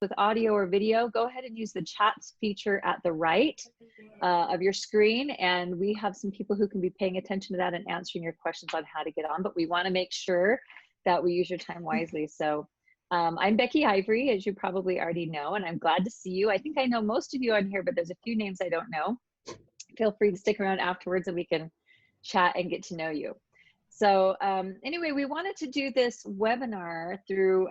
With audio or video, go ahead and use the chats feature at the right of your screen, and we have some people who can be paying attention to that and answering your questions on how to get on, but we want to make sure that we use your time wisely. So I'm Becky Ivory, as you probably already know, and I'm glad to see you. I think I know most of you on here, but there's a few names I don't know. Feel free to stick around afterwards and we can chat and get to know you. So anyway, we wanted to do this webinar through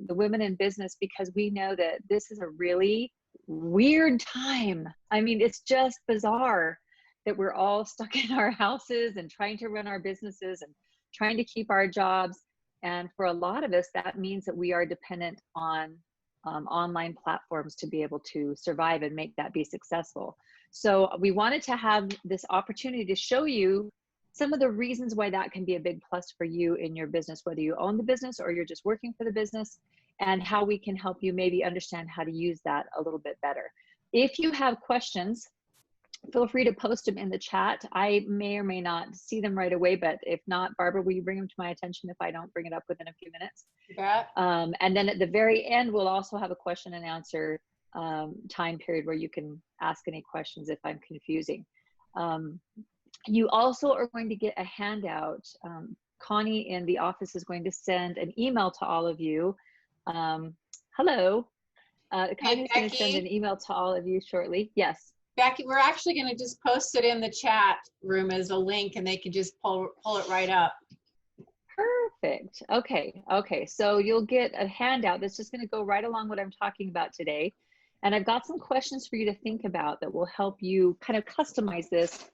the Women in Business because we know that this is a really weird time. I mean, it's just bizarre that we're all stuck in our houses and trying to run our businesses and trying to keep our jobs. And for a lot of us, that means that we are dependent on online platforms to be able to survive and make that be successful. So we wanted to have this opportunity to show you some of the reasons why that can be a big plus for you in your business, whether you own the business or you're just working for the business, and how we can help you maybe understand how to use that a little bit better. If you have questions, feel free to post them in the chat. I may or may not see them right away, but if not, Barbara, will you bring them to my attention if I don't bring it up within a few minutes? Yeah. And then at the very end, we'll also have a question and answer time period where you can ask any questions if I'm confusing. You also are going to get a handout. Connie in the office is going to send an email to all of you. Hello. Connie's going to send an email to all of you shortly. Yes. Becky, we're actually going to just post it in the chat room as a link and they can just pull it right up. Perfect. Okay. Okay. So you'll get a handout that's just going to go right along what I'm talking about today. And I've got some questions for you to think about that will help you kind of customize this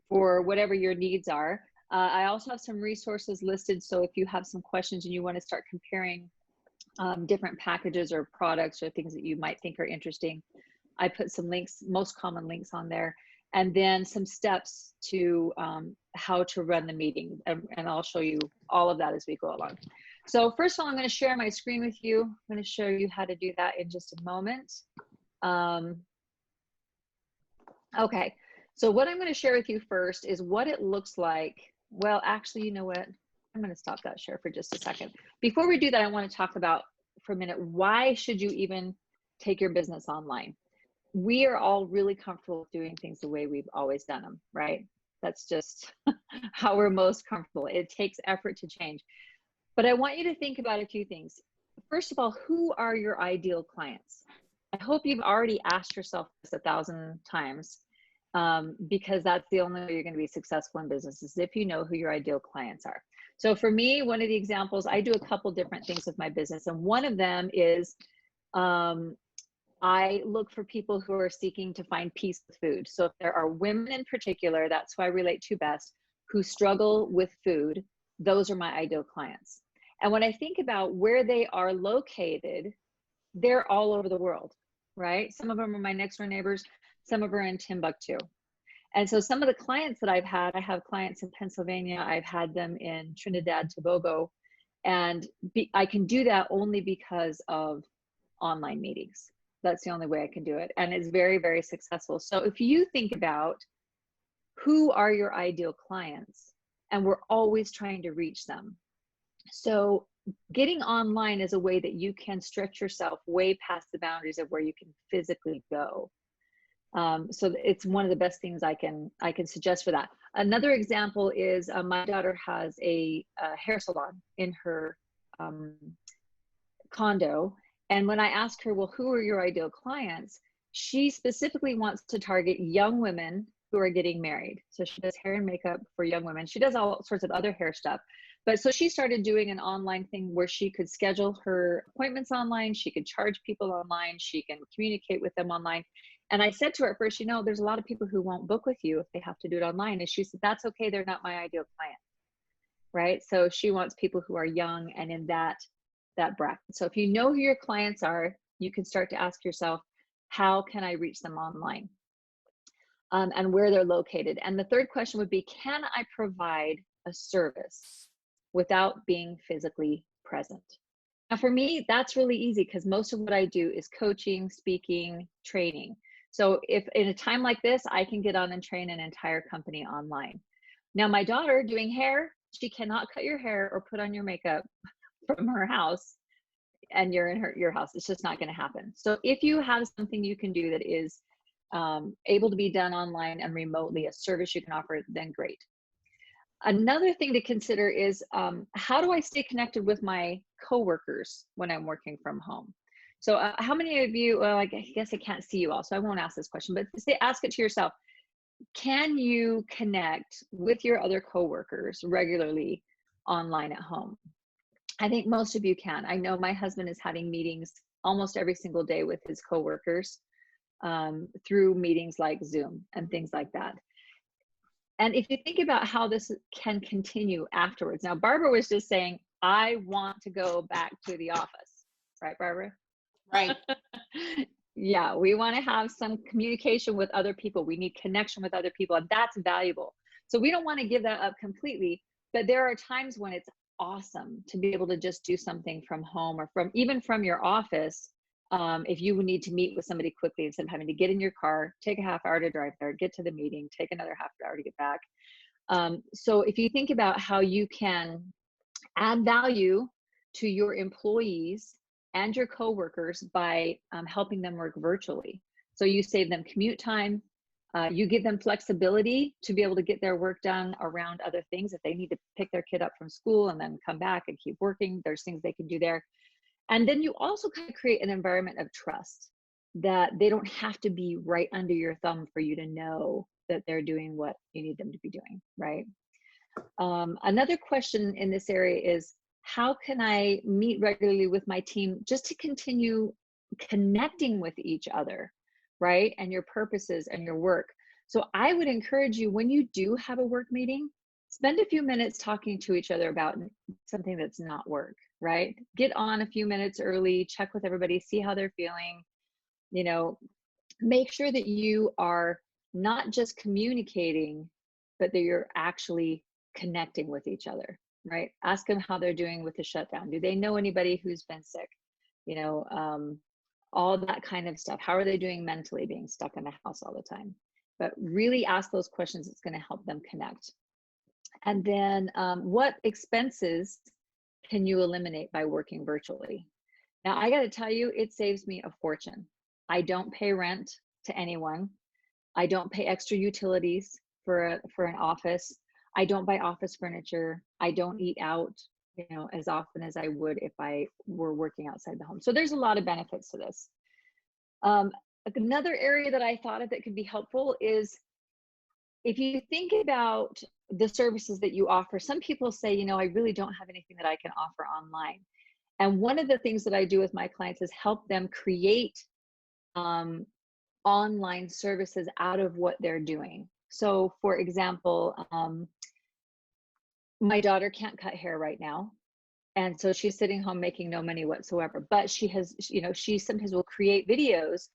for whatever your needs are. I also have some resources listed. So if you have some questions and you want to start comparing different packages or products or things that you might think are interesting, I put some links, most common links on there, and then some steps to how to run the meeting. And I'll show you all of that as we go along. So first of all, I'm going to share my screen with you. I'm going to show you how to do that in just a moment. Okay. So what I'm going to share with you first is what it looks like. Well, actually, you know what? I'm going to stop that share for just a second. Before we do that, I want to talk about for a minute, why should you even take your business online? We are all really comfortable doing things the way we've always done them, right? That's just how we're most comfortable. It takes effort to change. But I want you to think about a few things. First of all, who are your ideal clients? I hope you've already asked yourself this 1,000 times. Because that's the only way you're going to be successful in business is if you know who your ideal clients are. So for me, one of the examples, I do a couple different things with my business. And one of them is I look for people who are seeking to find peace with food. So if there are women in particular, that's who I relate to best, who struggle with food, those are my ideal clients. And when I think about where they are located, they're all over the world, right? Some of them are my next door neighbors. Some of them are in Timbuktu. And so some of the clients that I've had, I have clients in Pennsylvania, I've had them in Trinidad, Tobago, and I can do that only because of online meetings. That's the only way I can do it. And it's very, very successful. So if you think about who are your ideal clients, and we're always trying to reach them. So getting online is a way that you can stretch yourself way past the boundaries of where you can physically go. So it's one of the best things I can suggest for that. Another example is my daughter has a hair salon in her condo. And when I ask her, well, who are your ideal clients? She specifically wants to target young women who are getting married. So she does hair and makeup for young women. She does all sorts of other hair stuff. But so she started doing an online thing where she could schedule her appointments online. She could charge people online. She can communicate with them online. And I said to her at first, you know, there's a lot of people who won't book with you if they have to do it online. And she said, that's okay. They're not my ideal client, right? So she wants people who are young and in that that bracket. So if you know who your clients are, you can start to ask yourself, how can I reach them online? And where they're located. And the third question would be, can I provide a service without being physically present? Now, for me, that's really easy because most of what I do is coaching, speaking, training. So if in a time like this, I can get on and train an entire company online. Now, my daughter doing hair, she cannot cut your hair or put on your makeup from her house and you're in your house. It's just not going to happen. So if you have something you can do that is able to be done online and remotely, a service you can offer, then great. Another thing to consider is how do I stay connected with my coworkers when I'm working from home? So how many of you, well, I guess I can't see you all, so I won't ask this question, but ask it to yourself. Can you connect with your other coworkers regularly online at home? I think most of you can. I know my husband is having meetings almost every single day with his coworkers through meetings like Zoom and things like that. And if you think about how this can continue afterwards, now Barbara was just saying, I want to go back to the office, right, Barbara? Right. Yeah, we want to have some communication with other people. We need connection with other people, and that's valuable. So we don't want to give that up completely, but there are times when it's awesome to be able to just do something from home or even from your office. If you need to meet with somebody quickly, instead of having to get in your car, take a half hour to drive there, get to the meeting, take another half hour to get back. So if you think about how you can add value to your employees and your coworkers by helping them work virtually. So you save them commute time, you give them flexibility to be able to get their work done around other things. If they need to pick their kid up from school and then come back and keep working, there's things they can do there. And then you also kind of create an environment of trust that they don't have to be right under your thumb for you to know that they're doing what you need them to be doing, right? Another question in this area is, how can I meet regularly with my team just to continue connecting with each other, right? And your purposes and your work. So I would encourage you, when you do have a work meeting, spend a few minutes talking to each other about something that's not work, right? Get on a few minutes early, check with everybody, see how they're feeling, you know, make sure that you are not just communicating, but that you're actually connecting with each other, right? Ask them how they're doing with the shutdown. Do they know anybody who's been sick? You know, all that kind of stuff. How are they doing mentally, being stuck in the house all the time? But really ask those questions. It's going to help them connect. And then what expenses can you eliminate by working virtually? Now, I got to tell you, it saves me a fortune. I don't pay rent to anyone. I don't pay extra utilities for an office. I don't buy office furniture. I don't eat out, you know, as often as I would if I were working outside the home. So there's a lot of benefits to this. Another area that I thought of that could be helpful is, if you think about the services that you offer, some people say, you know, I really don't have anything that I can offer online. And one of the things that I do with my clients is help them create online services out of what they're doing. So for example, my daughter can't cut hair right now. And so she's sitting home making no money whatsoever, but she has, you know, she sometimes will create videos.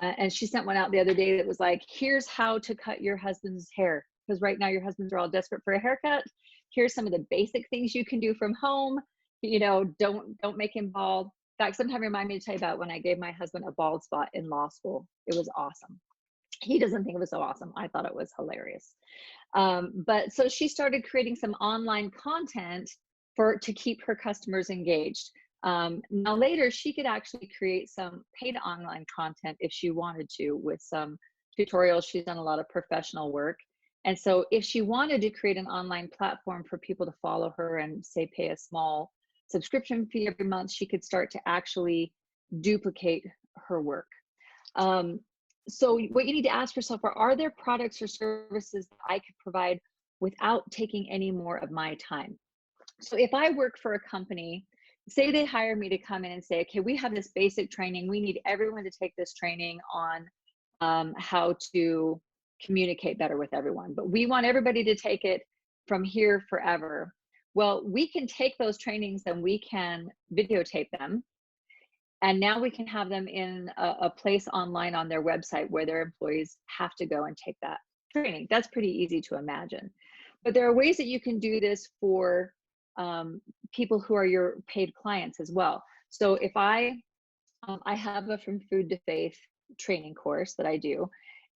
And she sent one out the other day that was like, here's how to cut your husband's hair. Because right now your husbands are all desperate for a haircut. Here's some of the basic things you can do from home. You know, don't make him bald. In fact, sometime remind me to tell you about when I gave my husband a bald spot in law school. It was awesome. He doesn't think it was so awesome. I thought it was hilarious. But so she started creating some online content to keep her customers engaged. Now later, she could actually create some paid online content if she wanted to, with some tutorials. She's done a lot of professional work. And so if she wanted to create an online platform for people to follow her and say pay a small subscription fee every month, she could start to actually duplicate her work. So what you need to ask yourself are there products or services that I could provide without taking any more of my time? So if I work for a company, say they hire me to come in and say, okay, we have this basic training. We need everyone to take this training on how to communicate better with everyone, but we want everybody to take it from here forever. Well, we can take those trainings and we can videotape them. And now we can have them in a place online on their website where their employees have to go and take that training. That's pretty easy to imagine. But there are ways that you can do this for people who are your paid clients as well. So if I have a From Food to Faith training course that I do,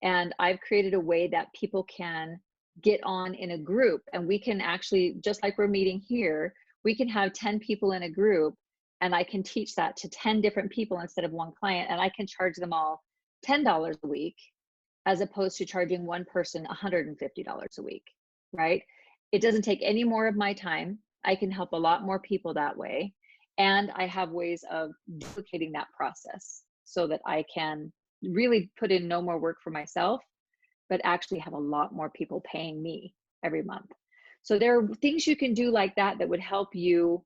and I've created a way that people can get on in a group, and we can actually, just like we're meeting here, we can have 10 people in a group, and I can teach that to 10 different people instead of one client, and I can charge them all $10 a week as opposed to charging one person $150 a week, right? It doesn't take any more of my time. I can help a lot more people that way. And I have ways of duplicating that process so that I can really put in no more work for myself, but actually have a lot more people paying me every month. So there are things you can do like that that would help you.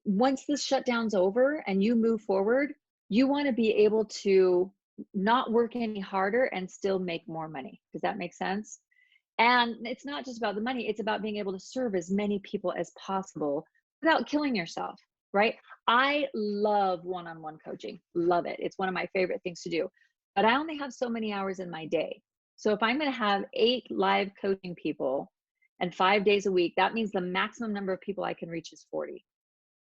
Once this shutdown's over and you move forward, you want to be able to not work any harder and still make more money. Does that make sense? And it's not just about the money, it's about being able to serve as many people as possible without killing yourself, right? I love one-on-one coaching, love it. It's one of my favorite things to do, but I only have so many hours in my day. So if I'm going to have 8 live coaching people and 5 days a week, that means the maximum number of people I can reach is 40,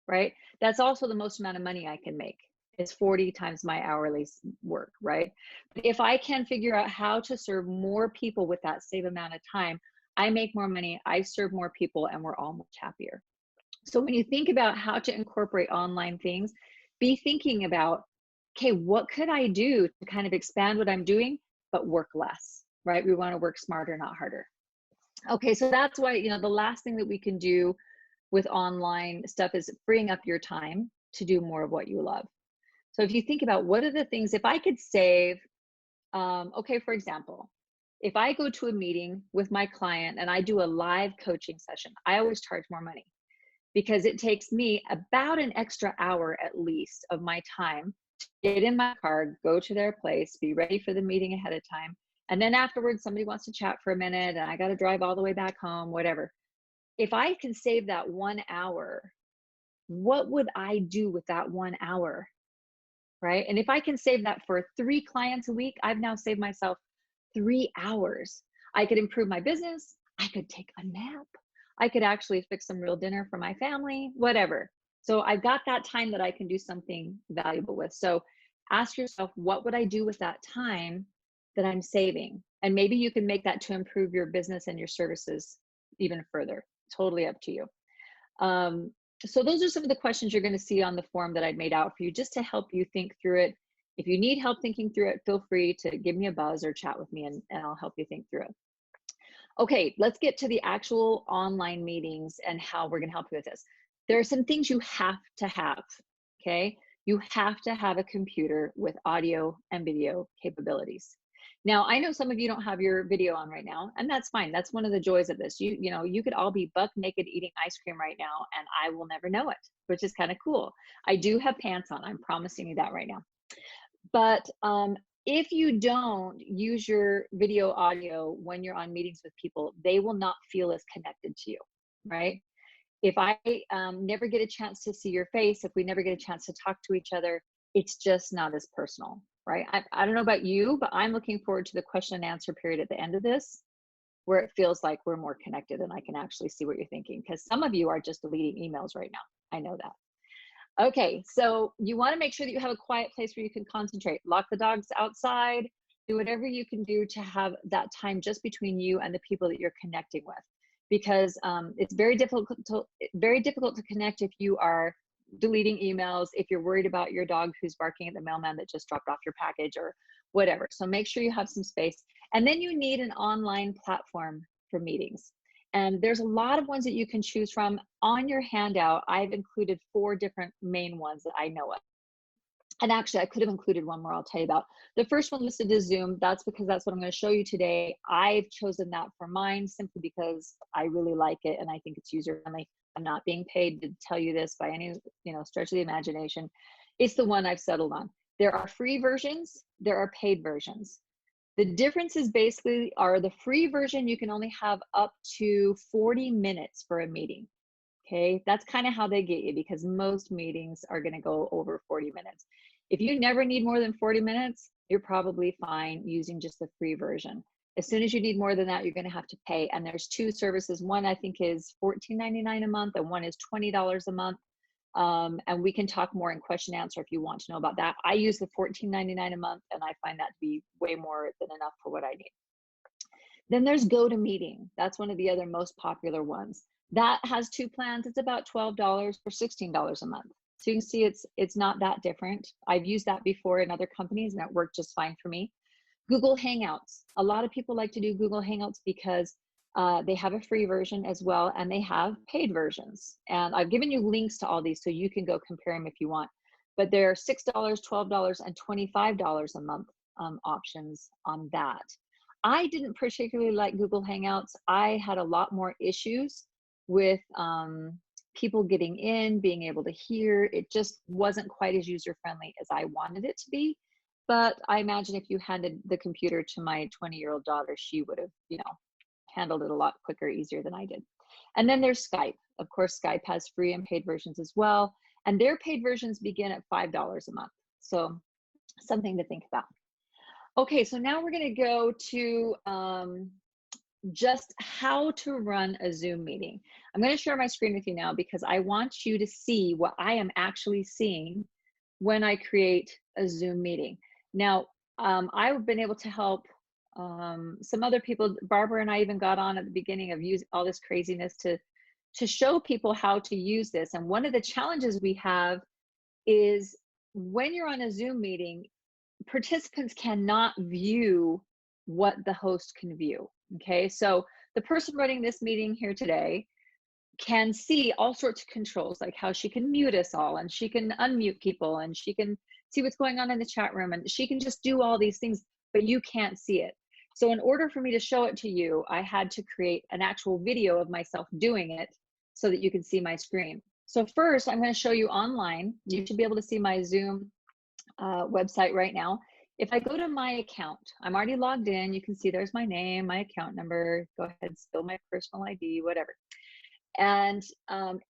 right? That's also the most amount of money I can make. It's 40 times my hourly work, right? But if I can figure out how to serve more people with that same amount of time, I make more money, I serve more people, and we're all much happier. So when you think about how to incorporate online things, be thinking about, okay, what could I do to kind of expand what I'm doing, but work less, right? We want to work smarter, not harder. Okay, so that's why, the last thing that we can do with online stuff is freeing up your time to do more of what you love. So if you think about what are the things, if I could save, okay, for example, if I go to a meeting with my client and I do a live coaching session, I always charge more money because it takes me about an extra hour at least of my time to get in my car, go to their place, be ready for the meeting ahead of time. And then afterwards, somebody wants to chat for a minute and I got to drive all the way back home, whatever. If I can save that 1 hour, what would I do with that 1 hour? Right? And if I can save that for 3 clients a week, I've now saved myself 3 hours. I could improve my business. I could take a nap. I could actually fix some real dinner for my family, whatever. So I've got that time that I can do something valuable with. So ask yourself, what would I do with that time that I'm saving? And maybe you can make that to improve your business and your services even further. Totally up to you. So those are some of the questions you're going to see on the form that I'd made out for you just to help you think through it. If you need help thinking through it, feel free to give me a buzz or chat with me and I'll help you think through it. Okay, let's get to the actual online meetings and how we're going to help you with this. There are some things you have to have, okay? You have to have a computer with audio and video capabilities. Now, I know some of you don't have your video on right now, and that's fine. That's one of the joys of this. You could all be buck naked eating ice cream right now, and I will never know it, which is kind of cool. I do have pants on. I'm promising you that right now. But if you don't use your video audio when you're on meetings with people, they will not feel as connected to you, right? If I never get a chance to see your face, if we never get a chance to talk to each other, it's just not as personal, right? I don't know about you, but I'm looking forward to the question and answer period at the end of this, where it feels like we're more connected and I can actually see what you're thinking, because some of you are just deleting emails right now. I know that. Okay, so you want to make sure that you have a quiet place where you can concentrate. Lock the dogs outside, do whatever you can do to have that time just between you and the people that you're connecting with, because it's very difficult to connect if you are deleting emails, if you're worried about your dog who's barking at the mailman that just dropped off your package or whatever. So make sure you have some space. And then you need an online platform for meetings. And there's a lot of ones that you can choose from. On your handout, I've included 4 different main ones that I know of. And actually, I could have included one more I'll tell you about. The first one listed is Zoom. That's because that's what I'm going to show you today. I've chosen that for mine simply because I really like it and I think it's user-friendly. I'm not being paid to tell you this by any stretch of the imagination. It's the one I've settled on. There are free versions. There are paid versions. The differences basically are the free version, you can only have up to 40 minutes for a meeting. Okay, that's kind of how they get you, because most meetings are going to go over 40 minutes. If you never need more than 40 minutes, you're probably fine using just the free version. As soon as you need more than that, you're going to have to pay. And there's two services. One I think is $14.99 a month, and one is $20 a month. And we can talk more in question answer if you want to know about that. I use the $14.99 a month, and I find that to be way more than enough for what I need. Then there's GoToMeeting. That's one of the other most popular ones. That has two plans. It's about $12 or $16 a month. So you can see it's not that different. I've used that before in other companies, and it worked just fine for me. Google Hangouts. A lot of people like to do Google Hangouts because they have a free version as well, and they have paid versions. And I've given you links to all these so you can go compare them if you want. But there are $6, $12, and $25 a month options on that. I didn't particularly like Google Hangouts. I had a lot more issues with people getting in, being able to hear. It just wasn't quite as user-friendly as I wanted it to be. But I imagine if you handed the computer to my 20-year-old daughter, she would have, handled it a lot quicker, easier than I did. And then there's Skype. Of course, Skype has free and paid versions as well. And their paid versions begin at $5 a month. So something to think about. Okay, so now we're going to go to just how to run a Zoom meeting. I'm going to share my screen with you now because I want you to see what I am actually seeing when I create a Zoom meeting. Now, I've been able to help some other people. Barbara and I even got on at the beginning of using all this craziness to show people how to use this. And one of the challenges we have is when you're on a Zoom meeting, participants cannot view what the host can view. Okay, so the person running this meeting here today can see all sorts of controls, like how she can mute us all, and she can unmute people, and she can see what's going on in the chat room, and she can just do all these things, but you can't see it. So in order for me to show it to you, I had to create an actual video of myself doing it so that you can see my screen. So first, I'm going to show you online. You should be able to see my Zoom website right now. If I go to my account, I'm already logged in. You can see there's my name, my account number. Go ahead, spill my personal ID, whatever. And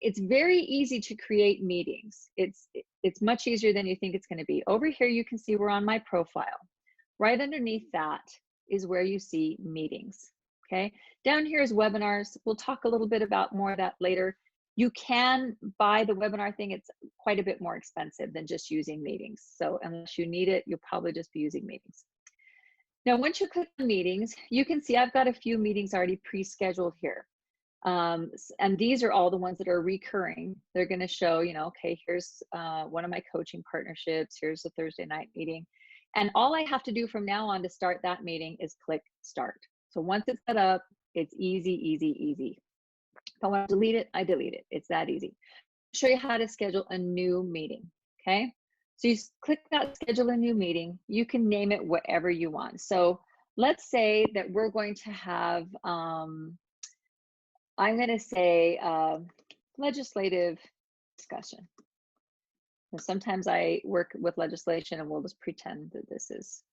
it's very easy to create meetings. It's much easier than you think it's going to be. Over here, you can see we're on my profile. Right underneath that is where you see meetings. Okay. Down here is webinars. We'll talk a little bit about more of that later. You can buy the webinar thing. It's quite a bit more expensive than just using meetings. So unless you need it, you'll probably just be using meetings. Now, once you click on meetings, you can see I've got a few meetings already pre-scheduled here. And these are all the ones that are recurring. They're going to show, okay, here's one of my coaching partnerships. Here's the Thursday night meeting. And all I have to do from now on to start that meeting is click start. So once it's set up, it's easy, easy, easy. If I want to delete it, I delete it. It's that easy. I'll show you how to schedule a new meeting. Okay. So you click that schedule a new meeting. You can name it whatever you want. So let's say that we're going to have, I'm going to say legislative discussion. And sometimes I work with legislation, and we'll just pretend that this is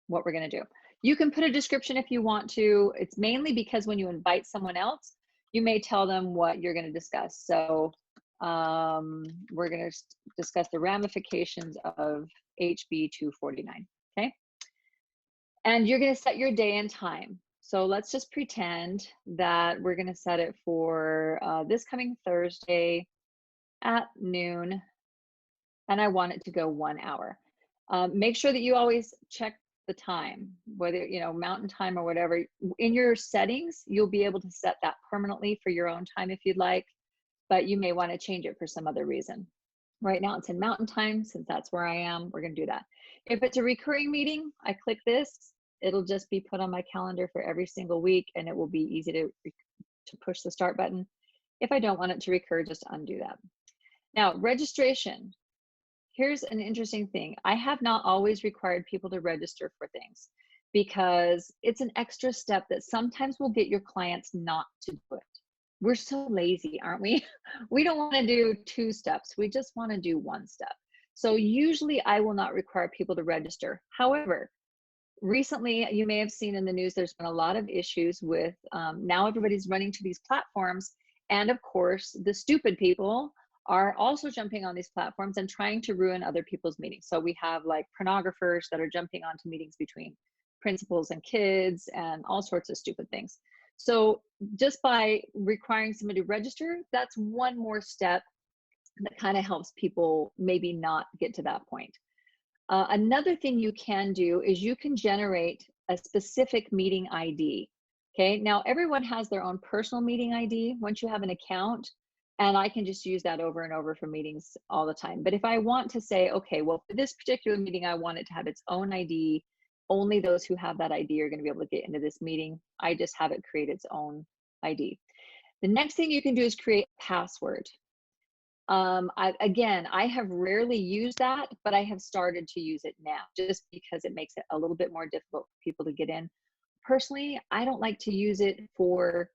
what we're going to do. You can put a description if you want to. It's mainly because when you invite someone else, you may tell them what you're going to discuss. So we're going to discuss the ramifications of HB 249. Okay. And you're going to set your day and time. So let's just pretend that we're going to set it for this coming Thursday at noon, and I want it to go 1 hour. Make sure that you always check the time, whether, mountain time or whatever. In your settings, you'll be able to set that permanently for your own time if you'd like, but you may want to change it for some other reason. Right now it's in mountain time, since that's where I am, we're going to do that. If it's a recurring meeting, I click this. It'll just be put on my calendar for every single week, and it will be easy to push the start button. If I don't want it to recur, just undo that. Now, registration. Here's an interesting thing. I have not always required people to register for things because it's an extra step that sometimes will get your clients not to do it. We're so lazy, aren't we? We don't want to do 2 steps. We just want to do 1 step. So usually I will not require people to register. However, recently, you may have seen in the news, there's been a lot of issues with now everybody's running to these platforms, And of course, the stupid people are also jumping on these platforms and trying to ruin other people's meetings. So we have like pornographers that are jumping onto meetings between principals and kids and all sorts of stupid things. So just by requiring somebody to register, that's one more step that kind of helps people maybe not get to that point. Another thing you can do is you can generate a specific meeting ID. Okay, now everyone has their own personal meeting ID once you have an account, and I can just use that over and over for meetings all the time. But if I want to say, okay, well, for this particular meeting, I want it to have its own ID, only those who have that ID are going to be able to get into this meeting. I just have it create its own ID. The next thing you can do is create a password. Again, I have rarely used that, but I have started to use it now just because it makes it a little bit more difficult for people to get in. Personally, I don't like to use it for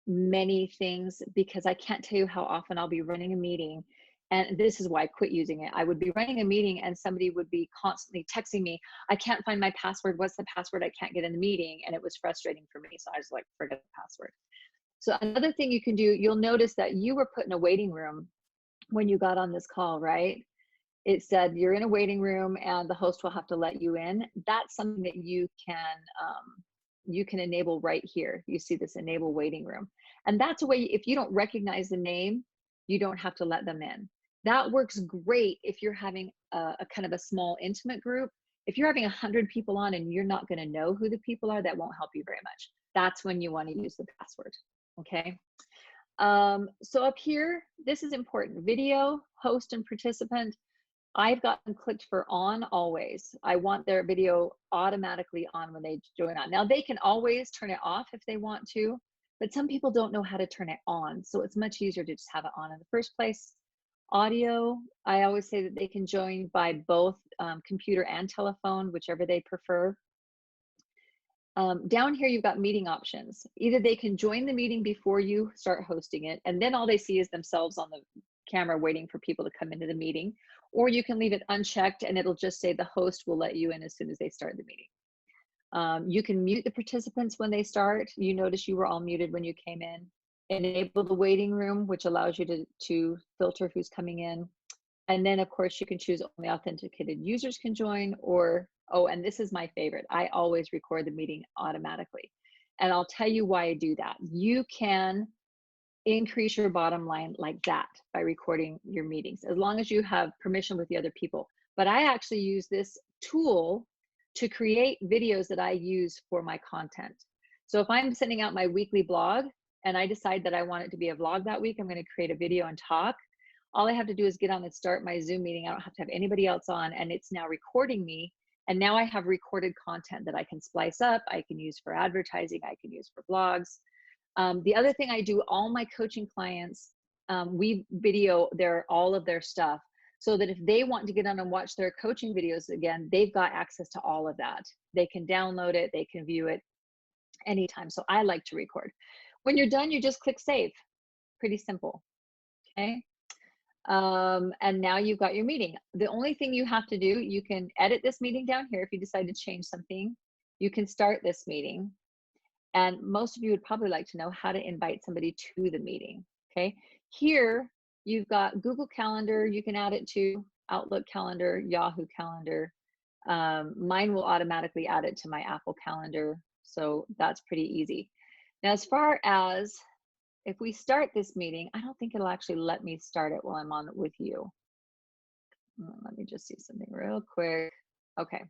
many things because I can't tell you how often I'll be running a meeting. And this is why I quit using it. I would be running a meeting and somebody would be constantly texting me, I can't find my password. What's the password? I can't get in the meeting. And it was frustrating for me. So I was like, forget the password. So another thing you can do, you'll notice that you were put in a waiting room when you got on this call, right? It said you're in a waiting room and the host will have to let you in. That's something that you can enable right here. You see this enable waiting room. And that's a way, if you don't recognize the name, you don't have to let them in. That works great if you're having a kind of a small intimate group. If you're having 100 people on and you're not going to know who the people are, that won't help you very much. That's when you want to use the password. Okay. So up here, this is important. Video, host, and participant. I've got them clicked for on always. I want their video automatically on when they join on. Now they can always turn it off if they want to, but some people don't know how to turn it on. So it's much easier to just have it on in the first place. Audio, I always say that they can join by both computer and telephone, whichever they prefer. Down here, you've got meeting options. Either they can join the meeting before you start hosting it, and then all they see is themselves on the camera waiting for people to come into the meeting, or you can leave it unchecked and it'll just say the host will let you in as soon as they start the meeting. You can mute the participants when they start. You notice you were all muted when you came in. Enable the waiting room, which allows you to filter who's coming in. And then, of course, you can choose only authenticated users can join, or, oh, and this is my favorite, I always record the meeting automatically. And I'll tell you why I do that. You can increase your bottom line like that by recording your meetings, as long as you have permission with the other people. But I actually use this tool to create videos that I use for my content. So if I'm sending out my weekly blog and I decide that I want it to be a vlog that week, I'm going to create a video and talk. All I have to do is get on and start my Zoom meeting. I don't have to have anybody else on, and it's now recording me. And now I have recorded content that I can splice up, I can use for advertising, I can use for blogs. The other thing I do, all my coaching clients, we video all of their stuff, so that if they want to get on and watch their coaching videos again, they've got access to all of that. They can download it, they can view it anytime. So I like to record. When you're done, you just click save. Pretty simple. Okay. And now you've got your meeting. The only thing you have to do, you can edit this meeting down here if you decide to change something. You can start this meeting. And most of you would probably like to know how to invite somebody to the meeting. Okay. Here, you've got Google Calendar. You can add it to Outlook Calendar, Yahoo Calendar. Mine will automatically add it to my Apple Calendar. So that's pretty easy. Now, as far as if we start this meeting, I don't think it'll actually let me start it while I'm on it with you. Let me just see something real quick. Okay.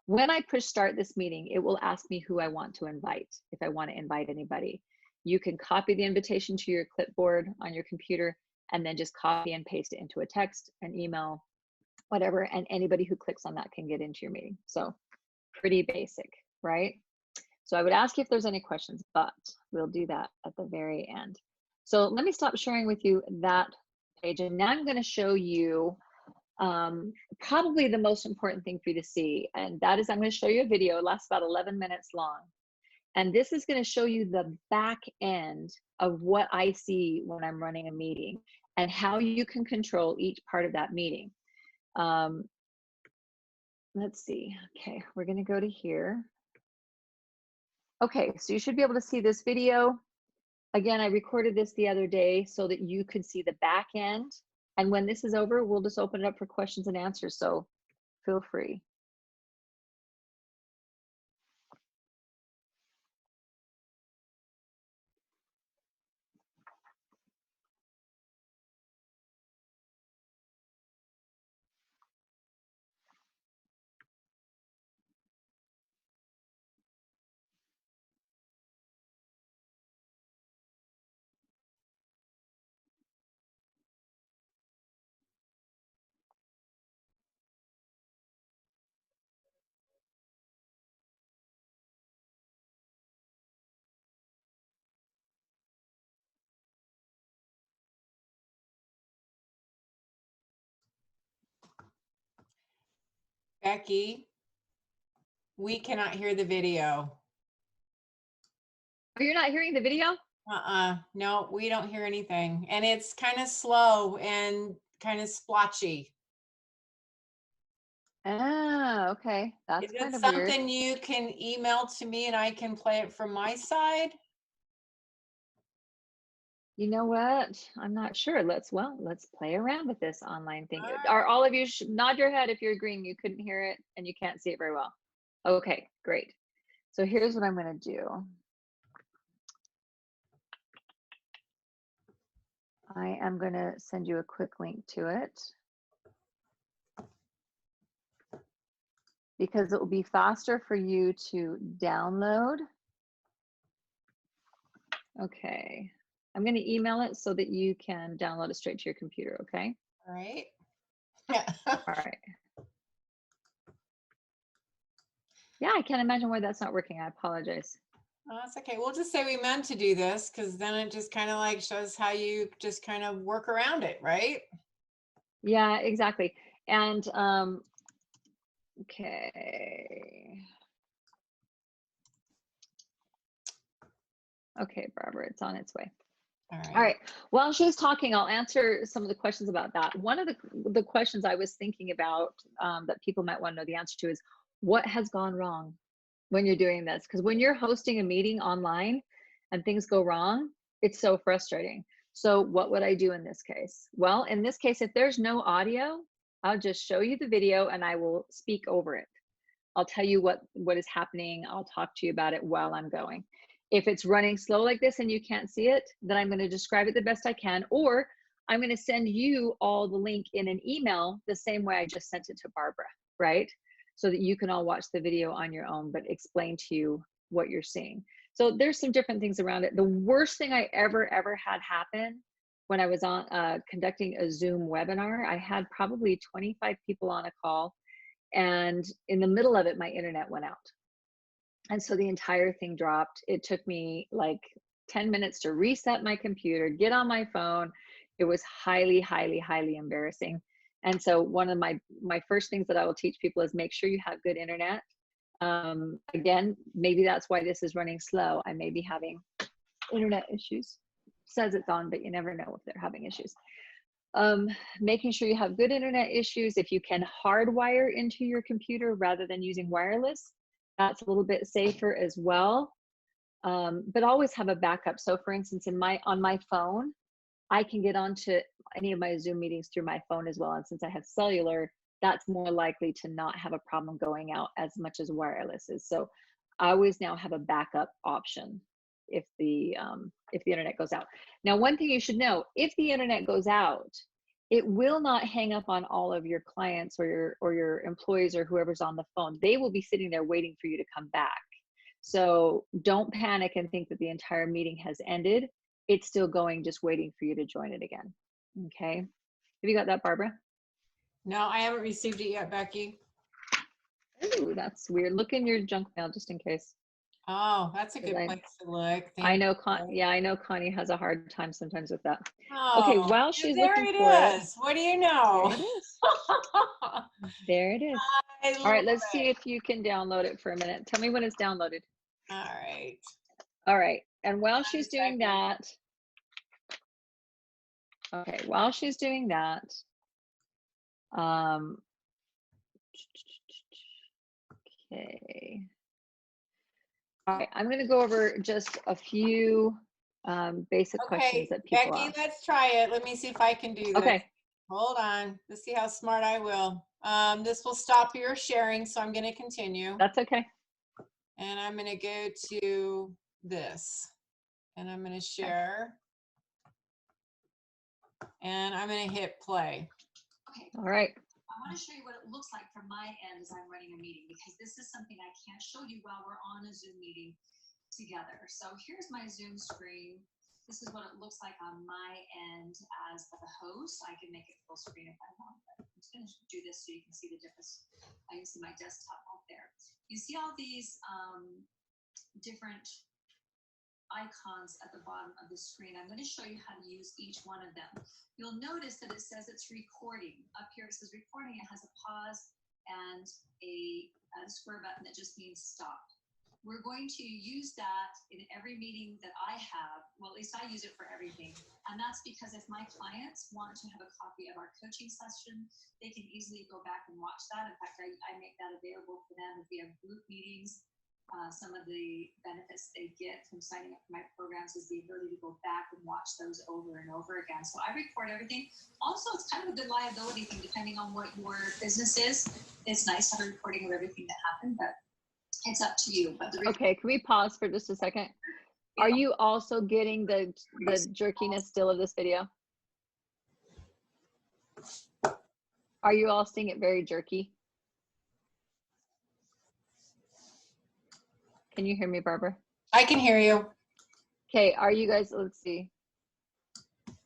When I push start this meeting, it will ask me who I want to invite, if I want to invite anybody. You can copy the invitation to your clipboard on your computer and then just copy and paste it into a text, an email, whatever, and anybody who clicks on that can get into your meeting. So pretty basic, right? So I would ask you if there's any questions, but we'll do that at the very end. So let me stop sharing with you that page. And now I'm going to show you probably the most important thing for you to see. And that is, I'm going to show you a video. It lasts about 11 minutes long. And this is going to show you the back end of what I see when I'm running a meeting and how you can control each part of that meeting. Let's see. Okay, we're going to go to here. Okay, so you should be able to see this video. Again, I recorded this the other day so that you could see the back end. And when this is over, we'll just open it up for questions and answers. So feel free. Becky, we cannot hear the video. Oh, you're not hearing the video? No, we don't hear anything. And it's kind of slow and kind of splotchy. Ah, okay. That's Is kind it of weird. something you can email to me and I can play it from my side? You know what? I'm not sure. Let's play around with this online thing. All right. Are all of you nod your head if you're agreeing you couldn't hear it and you can't see it very well? Okay, great. So here's what I'm going to do. I am going to send you a quick link to it because it will be faster for you to download. Okay. I'm going to email it so that you can download it straight to your computer, okay? All right. Yeah. All right. Yeah, I can't imagine why that's not working. I apologize. Oh, that's okay. We'll just say we meant to do this because then it just kind of like shows how you just kind of work around it, right? Yeah, exactly. And okay. Okay, Barbara, it's on its way. All right. All right. While she's talking, I'll answer some of the questions about that. One of the questions I was thinking about that people might want to know the answer to is, what has gone wrong when you're doing this? Because when you're hosting a meeting online and things go wrong, it's so frustrating. So what would I do in this case? Well, in this case, if there's no audio, I'll just show you the video and I will speak over it. I'll tell you what is happening. I'll talk to you about it while I'm going. If it's running slow like this and you can't see it, then I'm going to describe it the best I can, or I'm going to send you all the link in an email the same way I just sent it to Barbara, right? So that you can all watch the video on your own, but explain to you what you're seeing. So there's some different things around it. The worst thing I ever had happen when I was on conducting a Zoom webinar, I had probably 25 people on a call, and in the middle of it, my internet went out. And so the entire thing dropped. It took me like 10 minutes to reset my computer, get on my phone. It was highly embarrassing. And so one of my first things that I will teach people is make sure you have good internet. Again, maybe that's why this is running slow. I may be having internet issues. Says it's on, but you never know if they're having issues. Making sure you have good internet issues. If you can hardwire into your computer rather than using wireless, that's a little bit safer as well. But always have a backup. So for instance, on my phone, I can get onto any of my Zoom meetings through my phone as well. And since I have cellular, that's more likely to not have a problem going out as much as wireless is. So I always now have a backup option if the internet goes out. Now, one thing you should know, if the internet goes out, it will not hang up on all of your clients or your employees or whoever's on the phone. They will be sitting there waiting for you to come back. So don't panic and think that the entire meeting has ended. It's still going, just waiting for you to join it again. Okay. Have you got that, Barbara? No, I haven't received it yet, Becky. Ooh, that's weird. Look in your junk mail just in case. Oh, that's a good place to look. I know, I know Connie has a hard time sometimes with that. Oh, okay, while she's looking for it. What do you know? There it is. There it is. All right, let's see if you can download it for a minute. Tell me when it's downloaded. All right. All right, and while she's doing that, okay, while she's doing that, okay. All right, I'm going to go over just a few basic questions that people Becky, ask. let's try it. Let me see if I can do this. Okay. Hold on. Let's see how smart I will. This will stop your sharing, so I'm going to continue. That's okay. And I'm going to go to this. And I'm going to share. And I'm going to hit play. Okay. All right. I want to show you what it looks like from my end as I'm running a meeting, because this is something I can't show you while we're on a Zoom meeting together. So here's my Zoom screen. This is what it looks like on my end as the host. I can make it full screen if I want, but I'm just going to do this so you can see the difference. I can see my desktop out there. You see all these different icons at the bottom of the screen. I'm going to show you how to use each one of them. You'll notice that it says it's recording. Up here it says recording. It has a pause and a square button that just means stop. We're going to use that in every meeting that I have. Well, at least I use it for everything. And that's because if my clients want to have a copy of our coaching session, they can easily go back and watch that. In fact, I make that available for them if we have group meetings. Some of the benefits they get from signing up for my programs is the ability to go back and watch those over and over again. So I record everything. Also, it's kind of a good liability thing depending on what your business is. It's nice to have a recording of everything that happened, but it's up to you. But okay, can we pause for just a second? Are you also getting the jerkiness still of this video? Are you all seeing it very jerky? Can you hear me, Barbara? I can hear you. Okay, are you guys, let's see.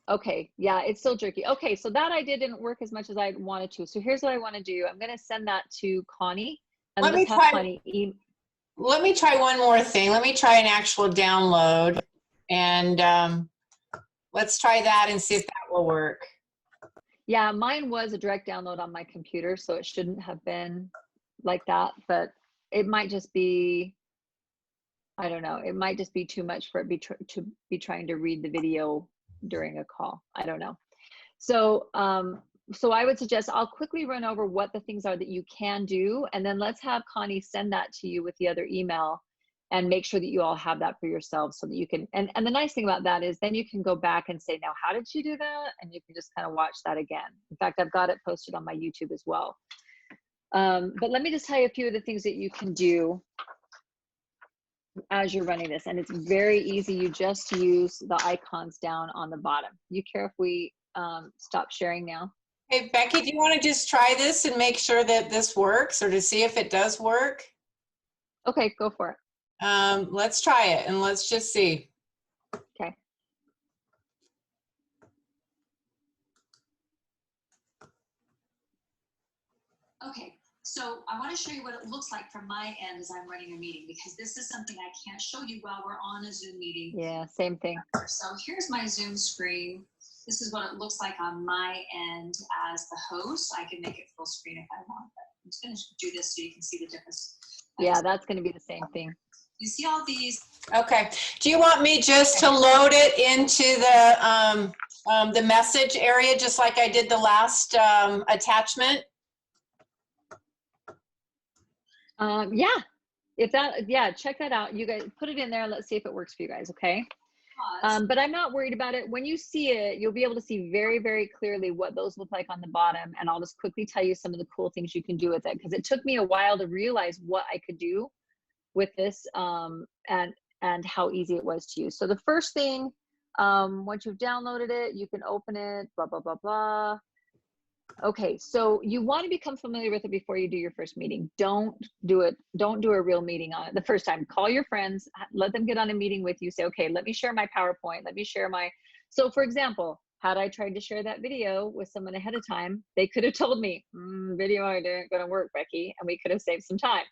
Okay, yeah, it's still jerky. Okay, so that idea didn't work as much as I wanted to. So here's what I want to do. I'm going to send that to Connie. And Let me try one more thing. Let me try an actual download. And let's try that and see if that will work. Yeah, mine was a direct download on my computer, so it shouldn't have been like that. But it might just be, I don't know, it might just be too much for it to be trying to read the video during a call. I don't know. So, so I would suggest I'll quickly run over what the things are that you can do, and then let's have Connie send that to you with the other email and make sure that you all have that for yourselves so that you can, and the nice thing about that is then you can go back and say, now, how did you do that? And you can just kind of watch that again. In fact, I've got it posted on my YouTube as well. But let me just tell you a few of the things that you can do as you're running this, and it's very easy. You just use the icons down on the bottom. You care if we stop sharing now? Hey, Becky, do you want to just try this and make sure that this works, or to see if it does work? Okay, go for it. Let's try it and let's just see. Okay. Okay, so I want to show you what it looks like from my end as I'm running a meeting, because this is something I can't show you while we're on a Zoom meeting. Yeah, same thing. So here's my Zoom screen. This is what it looks like on my end as the host. I can make it full screen if I want, but I'm just going to do this so you can see the difference. Yeah, that's going to be the same thing. You see all these? Okay. Do you want me just to load it into the message area, just like I did the last attachment? Yeah, if that, yeah, check that out. You guys put it in there. Let's see if it works for you guys. Okay. But I'm not worried about it. When you see it, you'll be able to see very, very clearly what those look like on the bottom. And I'll just quickly tell you some of the cool things you can do with it, because it took me a while to realize what I could do with this and how easy it was to use. So the first thing, once you've downloaded it, you can open it, blah, blah, blah, blah. Okay, so you want to become familiar with it before you do your first meeting. Don't do a real meeting on it the first time. Call your friends, let them get on a meeting with you. Say, okay, let me share my PowerPoint. Let me share my, so for example, had I tried to share that video with someone ahead of time, they could have told me, video isn't going to work, Becky, and we could have saved some time.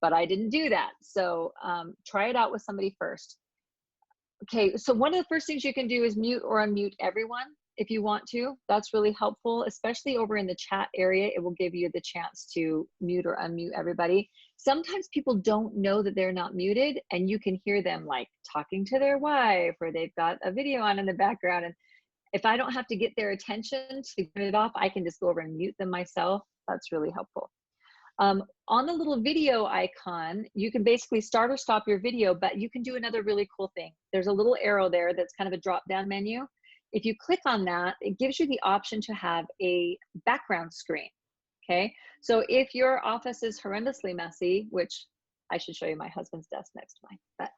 But I didn't do that. So try it out with somebody first. Okay, so one of the first things you can do is mute or unmute everyone if you want to. That's really helpful, especially over in the chat area. It will give you the chance to mute or unmute everybody. Sometimes people don't know that they're not muted, and you can hear them like talking to their wife, or they've got a video on in the background. And if I don't have to get their attention to turn it off, I can just go over and mute them myself. That's really helpful. On the little video icon, you can basically start or stop your video, but you can do another really cool thing. There's a little arrow there that's kind of a drop-down menu. If you click on that, it gives you the option to have a background screen, okay? So if your office is horrendously messy, which I should show you my husband's desk next to mine, but